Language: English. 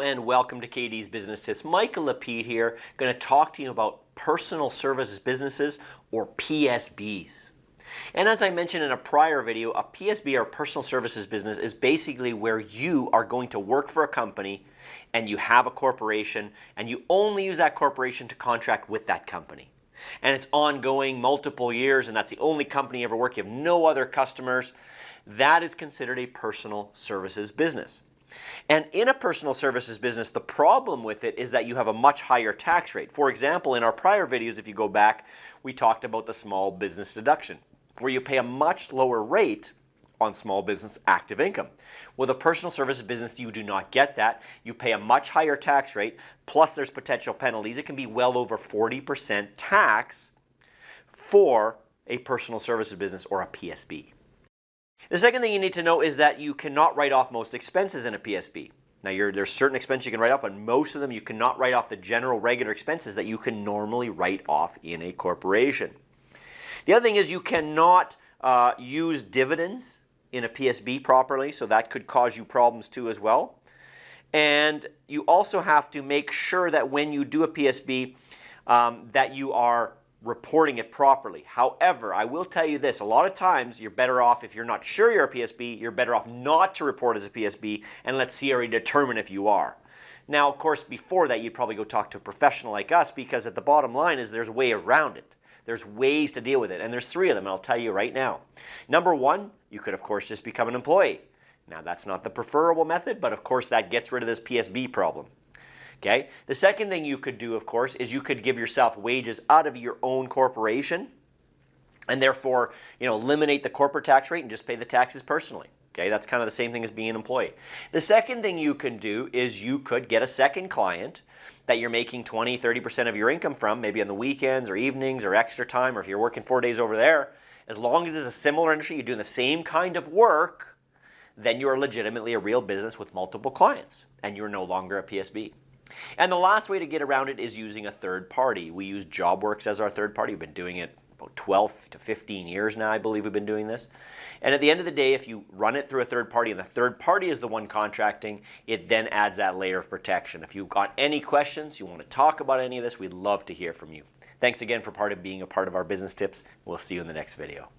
and welcome to KD's Business Tips. Michael Lapede here, going to talk to you about personal services businesses or PSBs. And as I mentioned in a prior video, a PSB or personal services business is basically where you are going to work for a company and you have a corporation and you only use that corporation to contract with that company. And it's ongoing multiple years and that's the only company you ever work. You have no other customers. That is considered a personal services business. And in a personal services business, the problem with it is that you have a much higher tax rate. For example, in our prior videos, if you go back, we talked about the small business deduction, where you pay a much lower rate on small business active income. With a personal services business, you do not get that. You pay a much higher tax rate, plus there's potential penalties. It can be well over 40% tax for a personal services business or a PSB. The second thing you need to know is that you cannot write off most expenses in a PSB. Now, there's certain expenses you can write off, but most of them you cannot write off the general regular expenses that you can normally write off in a corporation. The other thing is you cannot use dividends in a PSB properly, so that could cause you problems too as well. And you also have to make sure that when you do a PSB that you are reporting it properly. However, I will tell you this, a lot of times you're better off, if you're not sure you're a PSB, you're better off not to report as a PSB and let CRA determine if you are. Now, of course, before that, you'd probably go talk to a professional like us, because at the bottom line is there's a way around it. There's ways to deal with it, and there's 3 of them, and I'll tell you right now. Number 1, you could, of course, just become an employee. Now, that's not the preferable method, but of course, that gets rid of this PSB problem. Okay. The second thing you could do, of course, is you could give yourself wages out of your own corporation and therefore, eliminate the corporate tax rate and just pay the taxes personally. Okay. That's kind of the same thing as being an employee. The second thing you can do is you could get a second client that you're making 20, 30% of your income from, maybe on the weekends or evenings or extra time, or if you're working 4 days over there. As long as it's a similar industry, you're doing the same kind of work, then you're legitimately a real business with multiple clients and you're no longer a PSB. And the last way to get around it is using a third party. We use JobWorks as our third party. We've been doing it about 12 to 15 years now, I believe we've been doing this. And at the end of the day, if you run it through a third party and the third party is the one contracting, it then adds that layer of protection. If you've got any questions, you want to talk about any of this, we'd love to hear from you. Thanks again for being a part of our business tips. We'll see you in the next video.